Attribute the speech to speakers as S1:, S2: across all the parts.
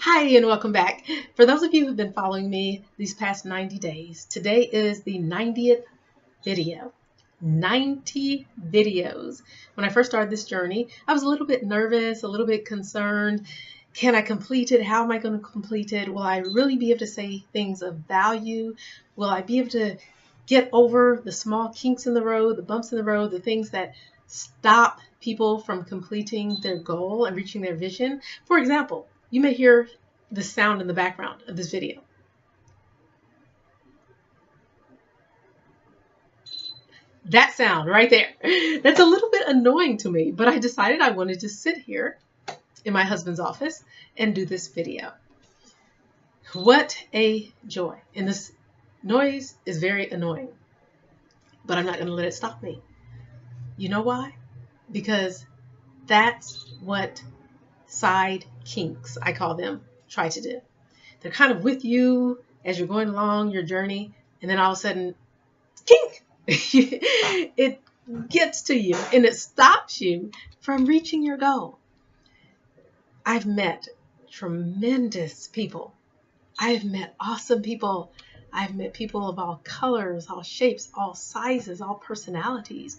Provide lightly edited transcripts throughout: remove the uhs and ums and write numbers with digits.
S1: Hi and welcome back. For those of you who've been following me these past 90 days, today is the 90th video. 90 videos. When I first started this journey, I was a little bit nervous, a little bit concerned. Can I complete it? How am I going to complete it? Will I really be able to say things of value? Will I be able to get over the small kinks in the road, the bumps in the road, the things that stop people from completing their goal and reaching their vision? For example, you may hear the sound in the background of this video. That sound right there. That's a little bit annoying to me, but I decided I wanted to sit here in my husband's office and do this video. What a joy. And this noise is very annoying, but I'm not going to let it stop me. You know why? Because that's what side kinks, I call them, try to do. They're kind of with you as you're going along your journey, and then all of a sudden, kink! It gets to you and it stops you from reaching your goal. I've met tremendous people. I've met awesome people. I've met people of all colors, all shapes, all sizes, all personalities.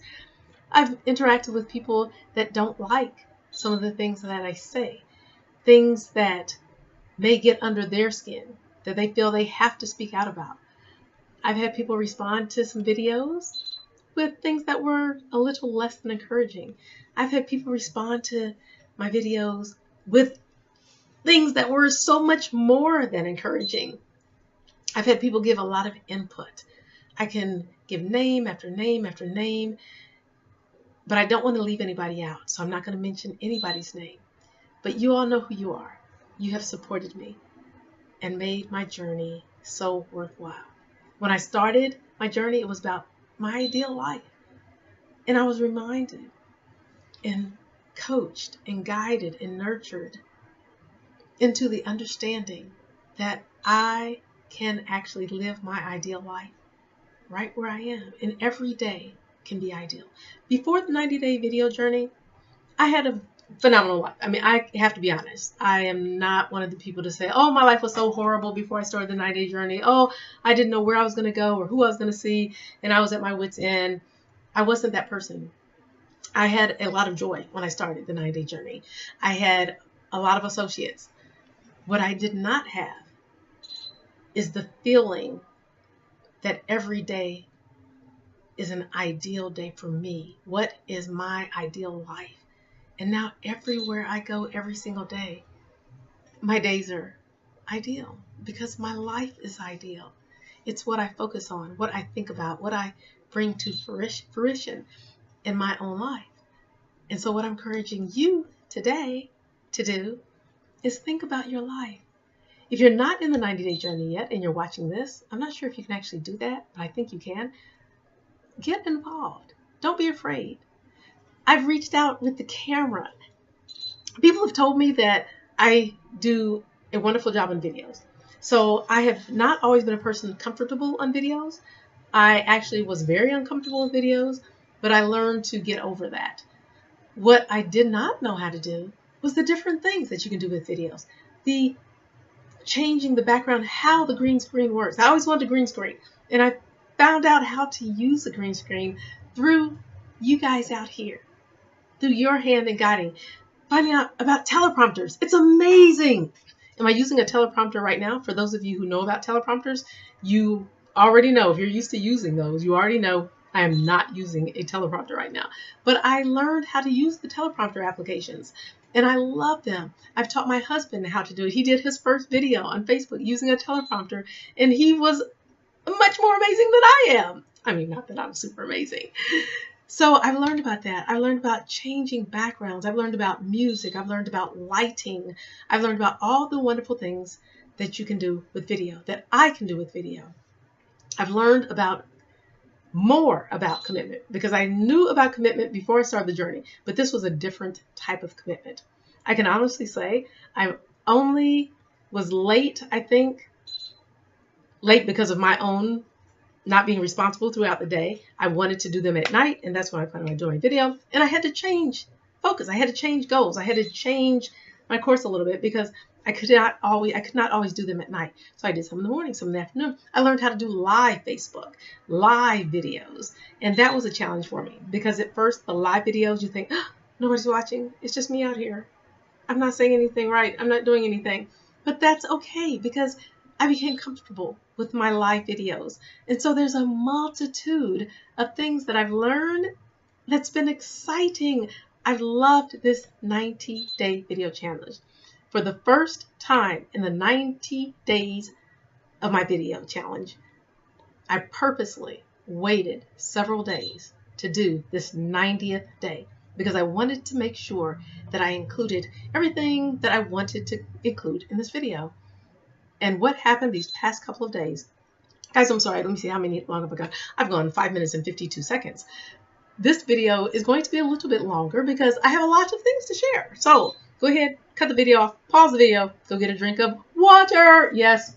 S1: I've interacted with people that don't like some of the things that I say, things that may get under their skin, that they feel they have to speak out about. I've had people respond to some videos with things that were a little less than encouraging. I've had people respond to my videos with things that were so much more than encouraging. I've had people give a lot of input. I can give name after name after name, but I don't want to leave anybody out, so I'm not going to mention anybody's name. But you all know who you are. You have supported me and made my journey so worthwhile. When I started my journey, it was about my ideal life. And I was reminded and coached and guided and nurtured into the understanding that I can actually live my ideal life right where I am. And every day can be ideal. Before the 90-day video journey, I had a phenomenal life. I mean, I have to be honest. I am not one of the people to say, oh, my life was so horrible before I started the 90-day journey. Oh, I didn't know where I was going to go or who I was going to see, and I was at my wit's end. I wasn't that person. I had a lot of joy when I started the 90-day journey. I had a lot of associates. What I did not have is the feeling that every day is an ideal day for me. What is my ideal life? And now everywhere I go every single day, my days are ideal because my life is ideal. It's what I focus on, what I think about, what I bring to fruition in my own life. And so what I'm encouraging you today to do is think about your life. If you're not in the 90-day journey yet and you're watching this, I'm not sure if you can actually do that, but I think you can. Get involved. Don't be afraid. I've reached out with the camera. People have told me that I do a wonderful job on videos. So I have not always been a person comfortable on videos. I actually was very uncomfortable with videos, but I learned to get over that. What I did not know how to do was the different things that you can do with videos. The changing the background, how the green screen works. I always wanted a green screen, and I found out how to use the green screen through you guys out here, through your hand and guiding, finding out about teleprompters. It's amazing. Am I using a teleprompter right now? For those of you who know about teleprompters, you already know. If you're used to using those, you already know I am not using a teleprompter right now. But I learned how to use the teleprompter applications, and I love them. I've taught my husband how to do it. He did his first video on Facebook using a teleprompter, and he was much more amazing than I am. I mean, not that I'm super amazing. So I've learned about that. I've learned about changing backgrounds. I've learned about music. I've learned about lighting. I've learned about all the wonderful things that you can do with video, that I can do with video. I've learned about more about commitment because I knew about commitment before I started the journey, but this was a different type of commitment. I can honestly say I only was late, I think, late because of my own not being responsible throughout the day. I wanted to do them at night, and that's when I planned on doing video. And I had to change focus. I had to change goals. I had to change my course a little bit because I could not always do them at night. So I did some in the morning, some in the afternoon. I learned how to do live Facebook, live videos. And that was a challenge for me because at first the live videos, you think, oh, nobody's watching. It's just me out here. I'm not saying anything right. I'm not doing anything. But that's okay because I became comfortable with my live videos. And so there's a multitude of things that I've learned that's been exciting. I've loved this 90-day video challenge. For the first time in the 90 days of my video challenge, I purposely waited several days to do this 90th day because I wanted to make sure that I included everything that I wanted to include in this video. And what happened these past couple of days, guys, I'm sorry, let me see how long have I gone. I've gone 5 minutes and 52 seconds. This video is going to be a little bit longer because I have a lot of things to share. So go ahead, cut the video off, pause the video, go get a drink of water. Yes.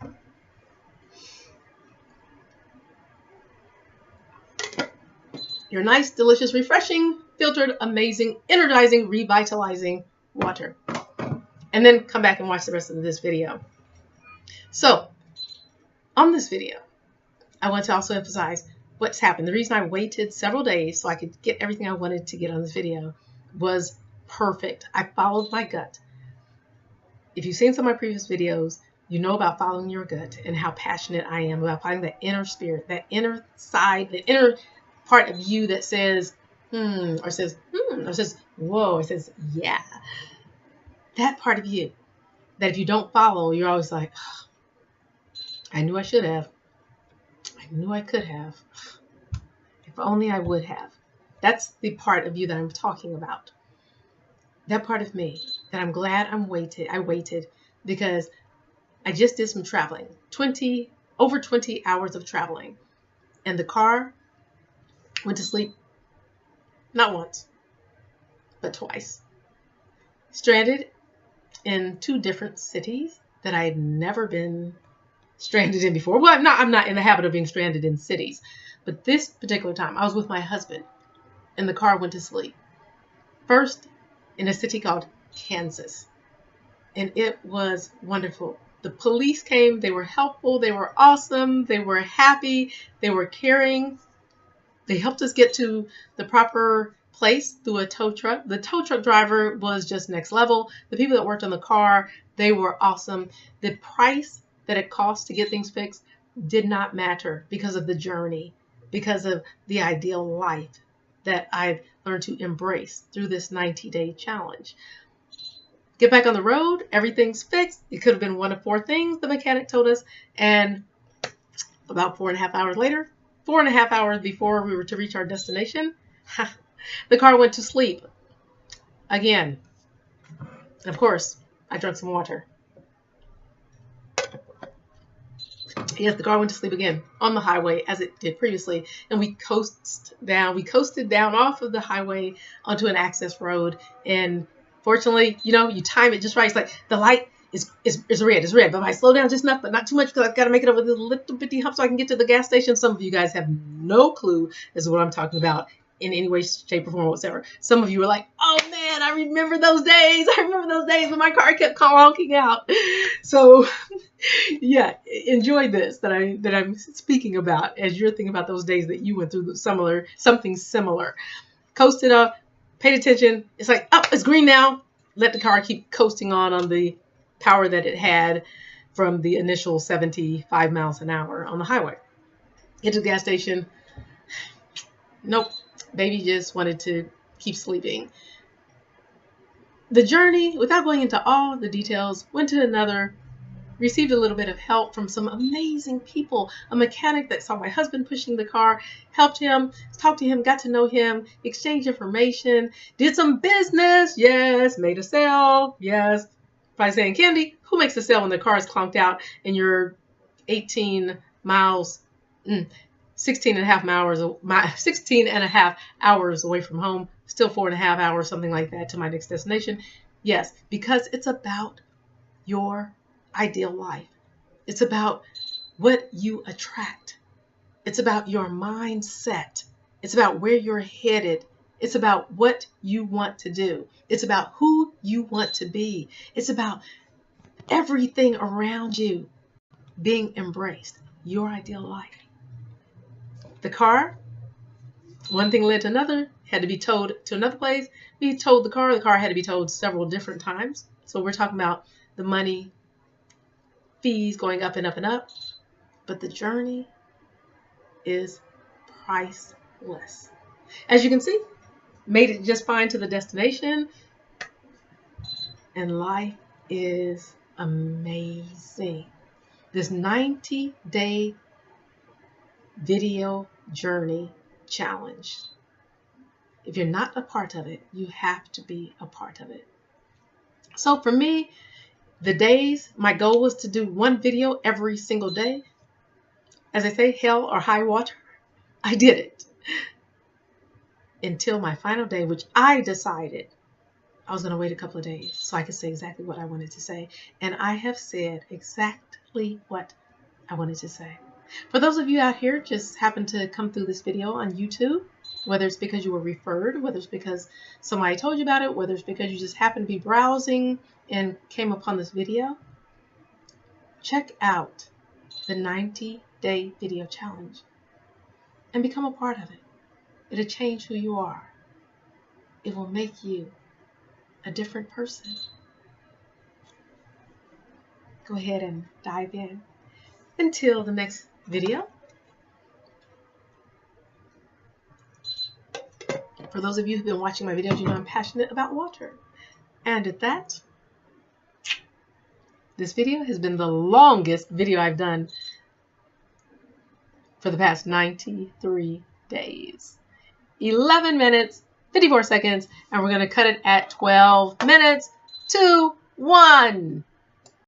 S1: Your nice, delicious, refreshing, filtered, amazing, energizing, revitalizing water. And then come back and watch the rest of this video. So, on this video, I want to also emphasize what's happened. The reason I waited several days so I could get everything I wanted to get on this video was perfect. I followed my gut. If you've seen some of my previous videos, you know about following your gut and how passionate I am about finding that inner spirit, that inner side, the inner part of you that says, or says, or says, whoa, or says, yeah. That part of you that if you don't follow, you're always like, oh, I knew I should have. I knew I could have. If only I would have. That's the part of you that I'm talking about. That part of me that I'm glad I waited because I just did some traveling, over 20 hours of traveling. And the car went to sleep not once, but twice. Stranded in 2 different cities that I had never been stranded in before. Well, I'm not in the habit of being stranded in cities, but this particular time I was with my husband and the car went to sleep. First in a city called Kansas, and it was wonderful. The police came, they were helpful, they were awesome, they were happy, they were caring. They helped us get to the proper place through a tow truck. The tow truck driver was just next level. The people that worked on the car, they were awesome. The price that it cost to get things fixed did not matter because of the journey, because of the ideal life that I've learned to embrace through this 90-day challenge. Get back on the road, everything's fixed. It could have been one of 4 things the mechanic told us, and about 4.5 hours later, 4.5 hours before we were to reach our destination, the car went to sleep again. And of course, I drank some water. Yes, the car went to sleep again on the highway as it did previously. And we coasted down off of the highway onto an access road. And fortunately, you time it just right. It's like the light is red. But if I slow down just enough, but not too much because I've got to make it over this little bitty hump so I can get to the gas station. Some of you guys have no clue as to what I'm talking about in any way, shape, or form whatsoever. Some of you were like, oh man, I remember those days. I remember those days when my car kept honking out. So yeah, enjoy this that I'm speaking about as you're thinking about those days that you went through something similar. Coasted up, paid attention. It's like, oh, it's green now. Let the car keep coasting on the power that it had from the initial 75 miles an hour on the highway. Get to the gas station. Nope. Baby just wanted to keep sleeping. The journey, without going into all the details, went to another, received a little bit of help from some amazing people. A mechanic that saw my husband pushing the car, helped him, talked to him, got to know him, exchanged information, did some business, yes, made a sale, yes. By saying, Candi, who makes a sale when the car is clonked out and you're 16 and a half hours away from home, still 4.5 hours, something like that, to my next destination? Yes, because it's about your ideal life. It's about what you attract. It's about your mindset. It's about where you're headed. It's about what you want to do. It's about who you want to be. It's about everything around you being embraced, your ideal life. The car, one thing led to another, had to be towed to another place. We towed the car had to be towed several different times. So we're talking about the money, fees going up and up and up. But the journey is priceless. As you can see, made it just fine to the destination, and life is amazing. This 90-day video journey challenge. If you're not a part of it, you have to be a part of it. So for me, the days, my goal was to do one video every single day. As I say, hell or high water, I did it. Until my final day, which I decided I was going to wait a couple of days so I could say exactly what I wanted to say. And I have said exactly what I wanted to say. For those of you out here just happen to come through this video on YouTube, whether it's because you were referred, whether it's because somebody told you about it, whether it's because you just happened to be browsing and came upon this video, check out the 90-day video challenge and become a part of it. It'll change who you are. It will make you a different person. Go ahead and dive in. Until the next video. For those of you who've been watching my videos, you know I'm passionate about water. And at that, this video has been the longest video I've done for the past 93 days. 11 minutes, 54 seconds, and we're going to cut it at 12 minutes to 1.